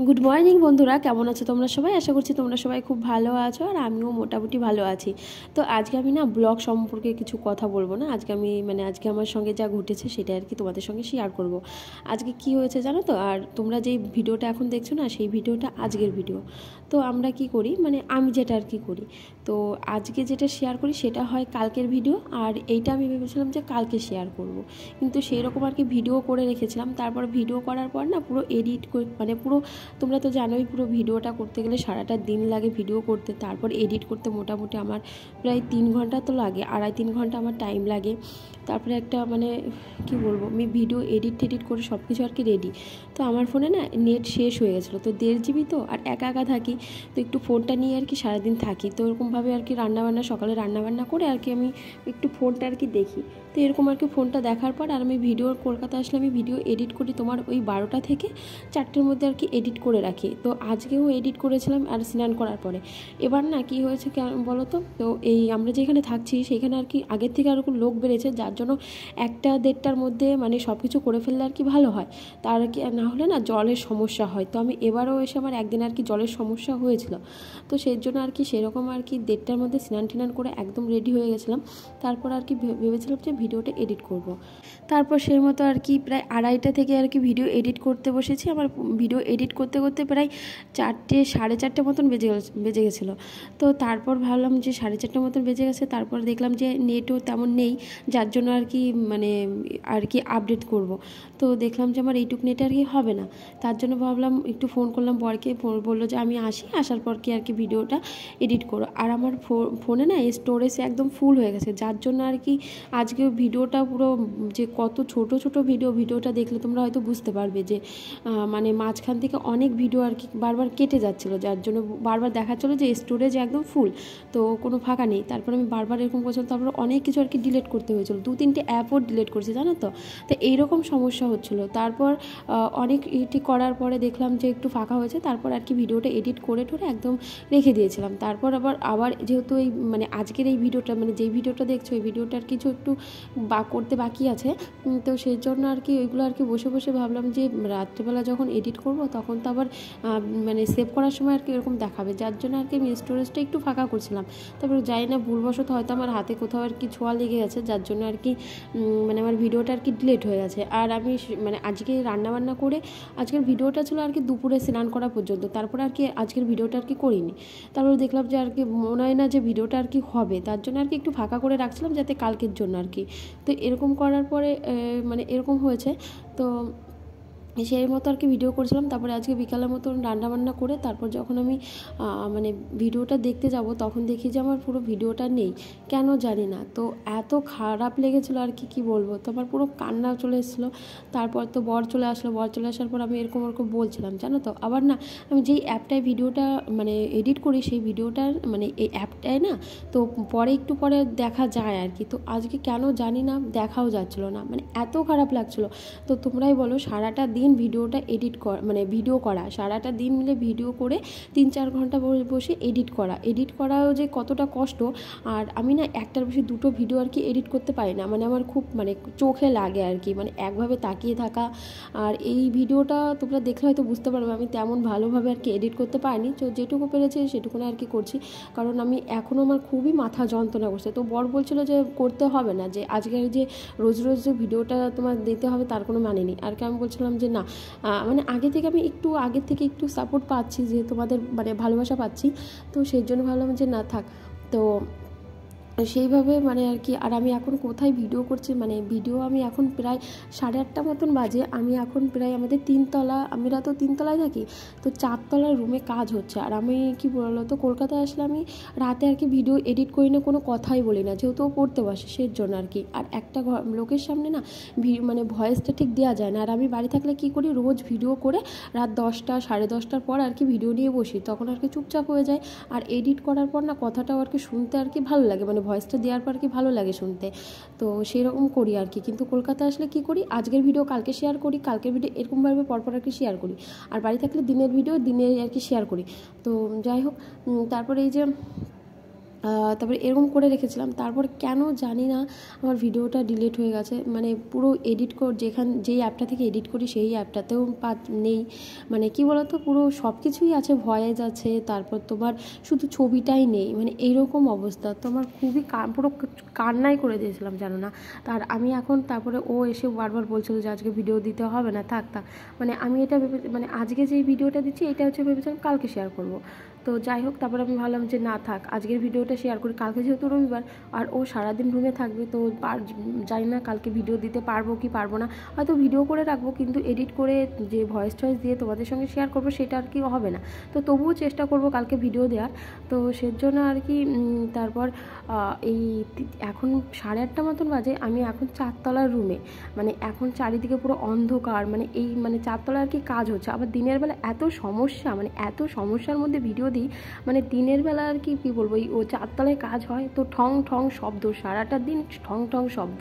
Good morning বন্ধুরা, কেমন আছো তোমরা সবাই? আশা করছি তোমরা সবাই খুব ভালো আছো, আর আমিও মোটামুটি ভালো আছি। তো আজকে আমি না ব্লগ সম্পর্কে কিছু কথা বলবো না। আজকে আমি আজকে আমার সঙ্গে যা ঘটেছে সেটা আর কি তোমাদের সঙ্গে শেয়ার করব। আজকে কি হয়েছে জানো তো? আর তোমরা যেই ভিডিওটা এখন দেখছো না, সেই ভিডিওটা আজকের ভিডিও। তো আমরা কি করি, আমি যেটা আর কি করি, তো আজকে যেটা শেয়ার করি সেটা হয় কালকের ভিডিও, আর এইটা আমি ভেবেছিলাম যে কালকে শেয়ার করব, কিন্তু সেই রকম আর কি ভিডিও করে রেখেছিলাম। তারপর ভিডিও করার পর না পুরো এডিট পুরো, তোমরা তো জানোই পুরো ভিডিওটা করতে গেলে সারাটা দিন লাগে ভিডিও করতে, তারপর এডিট করতে মোটামুটি আমার প্রায় 3 ঘন্টা তো লাগে, 2.5-3 ঘন্টা আমার টাইম লাগে। তারপরে একটা কি বলবো, আমি ভিডিও এডিট করে সব কিছু আর কি রেডি। তো আমার ফোনে না নেট শেষ হয়ে গেছিলো, তো 1.5 GB, তো আর একা একা থাকি, তো একটু ফোনটা নিয়ে আর কি সারাদিন থাকি। তো এরকমভাবে আর কি সকালে রান্নাবান্না করে আর কি আমি একটু ফোনটা আর কি দেখি। তো এরকম আর কি ফোনটা দেখার পর আর আমি কলকাতা আসলে আমি ভিডিও এডিট করি তোমার ওই 12টা থেকে 4টের মধ্যে আর কি এডিট করে রাখি। তো আজকেও এডিট করেছিলাম আর স্নান করার পরে। এবার না কি হয়েছে বলো তো, তো এই আমরা যেখানে থাকছি সেইখানে আর কি আগের থেকে আর লোক বেড়েছে, যার জন্য 1-1.5টার মধ্যে সব কিছু করে ফেললে আর কি ভালো হয়। তার কি না হলে না জলের সমস্যা হয়। তো আমি এবারও এসে আমার একদিন আর কি জলের সমস্যা হয়েছিল, তো সেই জন্য আর কি সেরকম আর কি 1:30টার মধ্যে স্নান করে একদম রেডি হয়ে গেছিলাম। তারপর আর কি ভেবেছিলাম যে ভিডিওটা এডিট করব। তারপর সেই মতো আর কি প্রায় 2:30টা থেকে আর কি ভিডিও এডিট করতে বসেছি। আমার ভিডিও এডিট করতে করতে প্রায় 4টে 4:30 মতন বেজে গেছিলো। তো তারপর ভাবলাম যে 4:30 মতন বেজে গেছে, তারপর দেখলাম যে নেটও তেমন নেই, যার জন্য আর কি আপডেট করব। তো দেখলাম যে আমার এইটুক নেটে আর কি হবে না, তার জন্য ভাবলাম একটু ফোন করলাম বরকে, বললো যে আমি আসার পর কি আর কি ভিডিওটা এডিট করো। আর আমার ফোনে না স্টোরেজ একদম ফুল হয়ে গেছে, যার জন্য আর কি আজকে ভিডিওটা পুরো যে কত ছোট ভিডিওটা দেখলে তোমরা হয়তো বুঝতে পারবে যে মাঝখান থেকে অনেক ভিডিও আর কি বারবার কেটে যাচ্ছিলো, যার জন্য বারবার দেখাচ্ছিলো যে স্টোরেজ একদম ফুল, তো কোনো ফাঁকা নেই। তারপর আমি বারবার এরকম করছিলাম, তারপর অনেক কিছু আর কি ডিলিট করতে হয়েছিল, 2-3টে অ্যাপও ডিলিট করছি জানো তো। তো এইরকম সমস্যা হচ্ছিলো। তারপর অনেক এটি করার পরে দেখলাম যে একটু ফাঁকা হয়েছে, তারপর আর কি ভিডিওটা এডিট করে একদম রেখে দিয়েছিলাম। তারপর আবার যেহেতু এই আজকের এই ভিডিওটা যেই ভিডিওটা দেখছো, এই ভিডিওটার কিছু একটু করতে বাকি আছে, তো সেই জন্য আর কি ওইগুলো আর কি বসে ভাবলাম যে রাত্রিবেলা যখন এডিট করব তখন তো আবার সেভ করার সময় আর কি এরকম দেখাবে, যার জন্য আর কি আমি স্টোরেজটা একটু ফাঁকা করছিলাম। তারপরে যাই না ভুলবশত হয়তো আমার হাতে কোথাও আর কি ছোঁয়া লেগে গেছে, যার জন্য আর কি আমার ভিডিওটা আর কি ডিলিট হয়ে গেছে। আর আমি আজকে রান্নাবান্না করে আজকের ভিডিওটা ছিল আর কি দুপুরে স্নান করা পর্যন্ত, তারপরে আর কি আজকের ভিডিওটা আর কি করিনি। তারপরে দেখলাম যে আর কি মনে হয় না যে ভিডিওটা আর কি হবে, তার জন্য আর কি একটু ফাঁকা করে রাখছিলাম যাতে কালকের জন্য আর কি। তো এরকম করার পরে এরকম হয়েছে। তো সেই মতো আর কি ভিডিও করছিলাম। তারপরে আজকে বিকালের মতন রান্নাবান্না করে তারপর যখন আমি ভিডিওটা দেখতে যাব তখন দেখি যে আমার পুরো ভিডিওটা নেই, কেন জানি না। তো এত খারাপ লেগেছিলো আর কি বলবো, তো আমার পুরো কান্না চলে এসেছিলো। তারপর তো বর চলে আসার পর আমি এরকম বলছিলাম জানো তো। আবার না আমি যেই অ্যাপটায় ভিডিওটা এডিট করি, সেই ভিডিওটার এই অ্যাপটায় না, তো একটু পরে দেখা যায় আর কি। তো আজকে কেন জানি না দেখাও যাচ্ছিলো না, এত খারাপ লাগছিলো। তো তোমরাই বলো, সারাটা দিন ভিডিওটা ভিডিও করা, সারাটা দিন মিলে ভিডিও করে 3-4 ঘন্টা বসে এডিট করাও যে কতটা কষ্ট। আর আমি না একটার বেশি 2টো ভিডিও আর কি এডিট করতে পারি না, আমার খুব চোখে লাগে আর কি, একভাবে তাকিয়ে থাকা। আর এই ভিডিওটা তোমরা দেখলে হয়তো বুঝতে পারবে আমি তেমন ভালোভাবে আর কি এডিট করতে পারিনি, তো যেটুকু পেরেছি সেটুকুনে আর কি করছি। কারণ আমি এখনও আমার খুবই মাথা যন্ত্রণা করছে। তো বর বলছিল যে করতে হবে না, যে আজকের যে রোজ যে ভিডিওটা তোমার দিতে হবে তার কোনো মানে নেই। আর কি আমি বলছিলাম যে না, আগের থেকে একটু সাপোর্ট পাচ্ছি, যে তোমাদের ভালোবাসা পাচ্ছি, তো সেই জন্য ভাবলাম যে না থাক। তো সেইভাবে আর কি। আর আমি এখন কোথায় ভিডিও করছি, ভিডিও আমি এখন প্রায় 8:30 মতন বাজে। আমি এখন প্রায় আমাদের 3তলা, আমরা তো 3তলায় থাকি, তো 4তলার রুমে কাজ হচ্ছে। আর আমি কি বললো তো, কলকাতায় আসলে আমি রাতে আর কি ভিডিও এডিট করি না, কোনো কথাই বলি না, যেহেতু পড়তে বসে সেই জন্য আর কি। আর একটা লোকের সামনে না ভয়েসটা ঠিক দেওয়া যায় না। আর আমি বাড়ি থাকলে কি করি, রোজ ভিডিও করে রাত 10টা 10:30টার পর আর কি ভিডিও নিয়ে বসি, তখন আর কি চুপচাপ হয়ে যায়। আর এডিট করার পর না কথাটাও আর কি শুনতে আর কি ভালো লাগে, ভয়েসটা দেওয়ার পর কি ভালো লাগে শুনতে, তো সেই রকম করি আর কি। কিন্তু কলকাতা আসলে কি করি, আজকের ভিডিও কালকে শেয়ার করি, কালকের ভিডিও এরকমভাবে পরপর আর কি শেয়ার করি। আর বাড়ি থাকলে দিনের ভিডিও দিনে আর কি শেয়ার করি। তো যাই হোক, তারপরে এই যে তারপরে এরকম করে রেখেছিলাম। তারপর কেন জানি না আমার ভিডিওটা ডিলিট হয়ে গেছে, মানে পুরো এডিট যেই অ্যাপটা থেকে এডিট করি সেই অ্যাপটাতেও নেই, মানে কি বলতো পুরো সব কিছুই আছে, ভয়েস আছে, তারপর তোমার শুধু ছবিটাই নেই, মানে এইরকম অবস্থা। তো আমার খুবই পুরো কান্নাই করে দিয়েছিলাম জানো না। তার আমি এখন তারপরে ও এসে বারবার বলছিল যে আজকে ভিডিও দিতে হবে না, থাক। মানে আমি এটা মানে আজকে যেই ভিডিওটা দিচ্ছি এটা হচ্ছে ভেবেছিলাম কালকে শেয়ার করব। তো যাই হোক, তারপর আমি ভাবলাম যে না থাক, আজকের ভিডিওটা শেয়ার করি, কালকে যেহেতু রবিবার আর ও সারাদিন রুমে থাকবে, তো জানি না কালকে ভিডিও দিতে পারবো কি পারবো না, হয়তো ভিডিও করে রাখবো কিন্তু এডিট করে যে ভয়েস দিয়ে তোমাদের সঙ্গে শেয়ার করবো সেটা আর কি হবে না। তো তবুও চেষ্টা করব কালকে ভিডিও দেওয়ার। তো সেজন্য আর কি তারপর এই এখন 8:30 মতন বাজে, আমি এখন 4তলার রুমে, মানে এখন চারিদিকে পুরো অন্ধকার, মানে এই মানে 4তলা আর কি কাজ হচ্ছে, আবার দিনের বেলা এত সমস্যা, মানে এত সমস্যার মধ্যে ভিডিও দিই, মানে দিনের বেলা আর কি বলবো, ও 4তলায় কাজ হয় তো ঠং ঠং শব্দ, সারাটা দিন ঠং ঠং শব্দ।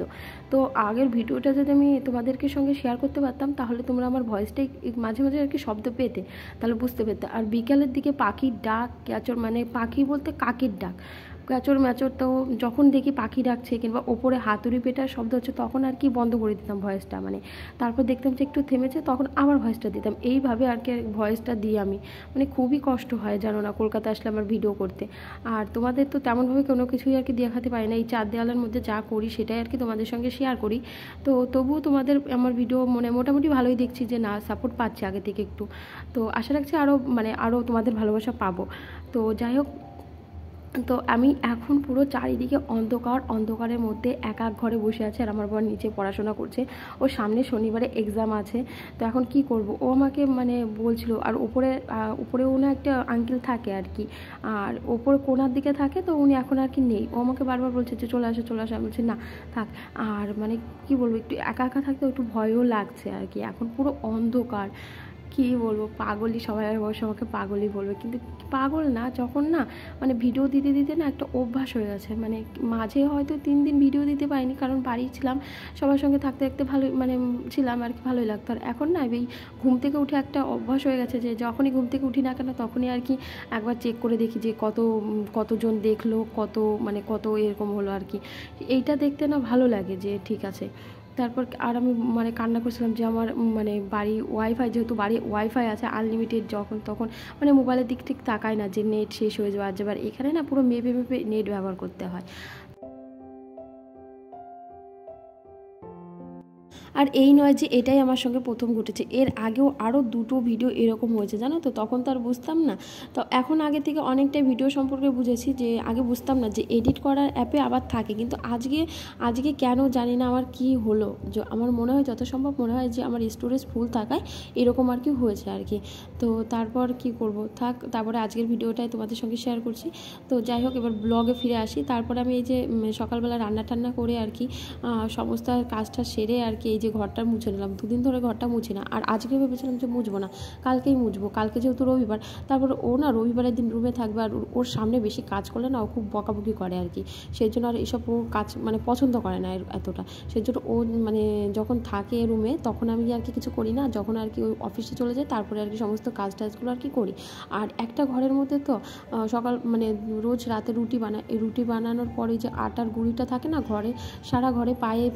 তো আগের ভিডিওটা যদি আমি তোমাদেরকে সঙ্গে শেয়ার করতে পারতাম তাহলে তোমরা আমার ভয়েসটাই মাঝে মাঝে আর কি শব্দ পেতে, তাহলে বুঝতে পেতে। আর বিকালের দিকে পাখির ডাক, ক্যাচর, মানে পাখি বলতে কাকের ডাক, ক্যাচর ম্যাচর, তো যখন দেখি পাখি ডাকছে কিংবা ওপরে হাতুড়ি পেটার শব্দ হচ্ছে তখন আর কি বন্ধ করে দিতাম ভয়েসটা, মানে তারপর দেখতাম যে একটু থেমেছে তখন আবার ভয়েসটা দিতাম, এইভাবে আর কি ভয়েসটা দিই আমি। মানে খুবই কষ্ট হয় জানো না কলকাতা আসলে আমার ভিডিও করতে। আর তোমাদের তো তেমনভাবে কোনো কিছুই আর কি দেখাতে পারি না, এই 4 দেওয়ালের মধ্যে যা করি সেটাই আর কি তোমাদের সঙ্গে শেয়ার করি। তো তবুও তোমাদের আমার ভিডিও মোটামুটি ভালোই দেখছি যে না সাপোর্ট পাচ্ছি আগে থেকে একটু, তো আশা রাখছি আরও তোমাদের ভালোবাসা পাবো। তো যাই হোক, তো আমি এখন পুরো চারিদিকে অন্ধকারের মধ্যে এক ঘরে বসে আছে, আর আমার বর নিচে পড়াশোনা করছে, ও সামনে শনিবারে এক্সাম আছে। তো এখন কি করব, ও আমাকে মানে বলছিল, আর উপরে উনি একটা আঙ্কেল থাকে আর কি, আর ওপরে কোনার দিকে থাকে, তো উনি এখন আর কি নেই, ও আমাকে বারবার বলছে যে চলে আসো। আমি বলছি না থাক। আর মানে কি বলবো, একটু একা থাকতে একটু ভয়ও লাগছে আর কি, এখন পুরো অন্ধকার, কী বলবো, পাগলই, সবাই অবশ্য আমাকে পাগলই বলবে, কিন্তু পাগল না, যখন না মানে ভিডিও দিতে না একটা অভ্যাস হয়ে গেছে, মানে মাঝে হয়তো 3 দিন ভিডিও দিতে পারিনি কারণ বাড়ি ছিলাম, সবার সঙ্গে থাকতে ভালোই মানে ছিলাম আর কি, ভালোই লাগতো। আর এখন না এই ঘুম থেকে উঠে একটা অভ্যাস হয়ে গেছে যে যখনই ঘুম থেকে উঠি না কেন তখনই আর কি একবার চেক করে দেখি যে কতজন দেখলো, কত এরকম হলো আর কি, এইটা দেখতে না ভালো লাগে যে ঠিক আছে। তারপর আর আমি মানে কান্না করছিলাম যে আমার মানে বাড়ি ওয়াইফাই, যেহেতু বাড়ি ওয়াইফাই আছে আনলিমিটেড, যখন তখন মানে মোবাইলের দিক ঠিক তাকায় না যে নেট শেষ হয়ে যাবে, আর এখানে না পুরো মেপে নেট ব্যবহার করতে হয়। আর এই নয় যে এটাই আমার সঙ্গে প্রথম ঘটেছে, এর আগেও আরও 2টো ভিডিও এরকম হয়েছে জানো তো, তখন তো আর বুঝতাম না। তো এখন আগে থেকে অনেকটাই ভিডিও সম্পর্কে বুঝেছি, যে আগে বুঝতাম না যে এডিট করার অ্যাপে আবার থাকে, কিন্তু আজকে কেন জানি না আমার কি হলো, যে আমার মনে হয় যত সম্ভব মনে হয় যে আমার স্টোরেজ ফুল থাকায় এরকম আর কি হয়েছে আর কি। তো তারপর কি করব, থাক, তারপরে আজকের ভিডিওটাই তোমাদের সঙ্গে শেয়ার করছি। তো যাই হোক, এবার ব্লগে ফিরে আসি। তারপরে আমি এই যে সকালবেলা রান্না করে আর কি সমস্ত কাজটা সেরে আর কি এই যে ঘরটা মুছে নিলাম, 2 দিন ধরে ঘরটা মুছি না, আর আজকে ভেবেছিলাম যে মুছবো না, কালকেই মুছবো, কালকে যেহেতু রবিবার। তারপর ও না রবিবারের দিন রুমে থাকবে, আর ওর সামনে বেশি কাজ করলে না ও খুব বকাবকি করে আর কি, সেই জন্য আর এইসব ও কাজ মানে পছন্দ করে না এতটা, সেই জন্য ও মানে যখন থাকে রুমে তখন আমি আর কি কিছু করি না, যখন আর কি ওই অফিসে চলে যায় তারপরে আর কি সমস্ত টাজগুলো আর কি করি। আর একটা ঘরের মধ্যে তো সকাল মানে রোজ রাতে রুটি বানাই, এই রুটি বানানোর পরে যে আটার গুঁড়িটা থাকে না ঘরে, সারা ঘরে পায়ে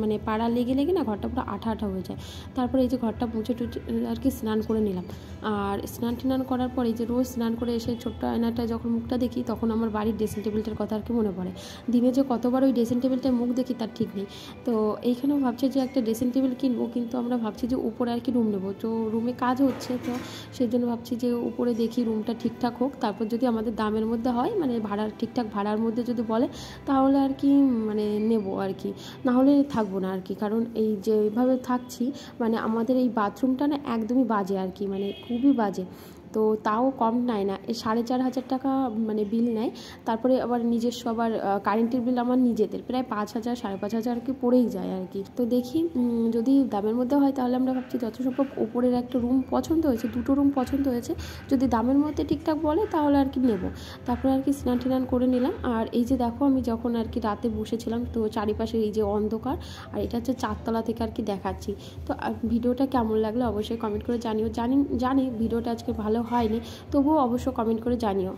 মানে পাড়া লেগে না ঘরটা পুরো আঠা হয়ে যায়। তারপরে এই যে ঘরটা মুছে টুছে আর কি স্নান করে নিলাম, আর স্নান করার পরে এই যে রোজ স্নান করে এসে ছোট্ট আয়নাটা যখন মুখটা দেখি তখন আমার বাড়ির ড্রেসিং টেবিলটার কথা আর কি মনে পড়ে, দিনে যে কতবার ওই ড্রেসিং টেবিলটায় মুখ দেখি তার ঠিক নেই। তো এইখানেও ভাবছি যে একটা ড্রেসিং টেবিল কিনবো, কিন্তু আমরা ভাবছি যে উপরে আর কি রুম নেবো, তো রুমে কাজ হচ্ছে, তো সেই জন্য ভাবছি যে উপরে দেখি রুমটা ঠিকঠাক হোক, তারপর যদি আমাদের দামের মধ্যে হয় মানে ঠিকঠাক ভাড়ার মধ্যে যদি বলে তাহলে আর কি মানে নেবো আর কি, নাহলে থাকবো না আর কি। কারণ এই যেভাবে থাকছি মানে আমাদের এই বাথরুমটা না একদমই বাজে আর কি, মানে খুবই বাজে, তো তাও কম নেয় না, 4,500 টাকা মানে বিল নেয়। তারপরে আবার নিজস্ব আবার কারেন্টের বিল আমার নিজেদের প্রায় 5,000 5,500 আর কি পড়েই যায় আর কি। তো দেখি যদি দামের মধ্যে হয় তাহলে আমরা ভাবছি যত সম্ভব ওপরের একটা রুম পছন্দ হয়েছে, 2টো রুম পছন্দ হয়েছে, যদি দামের মধ্যে ঠিকঠাক বলে তাহলে আর কি নেব। তারপরে আর কি স্নান করে নিলাম। আর এই যে দেখো আমি যখন আর কি রাতে বসেছিলাম তো চারিপাশে এই যে অন্ধকার, আর এটা হচ্ছে 4তলা থেকে আর কি দেখাচ্ছি। তো ভিডিওটা কেমন লাগলো অবশ্যই কমেন্ট করে জানিও, জানি ভিডিওটা আজকে ভালো হয়নি, তবুও অবশ্য কমেন্ট করে জানিও।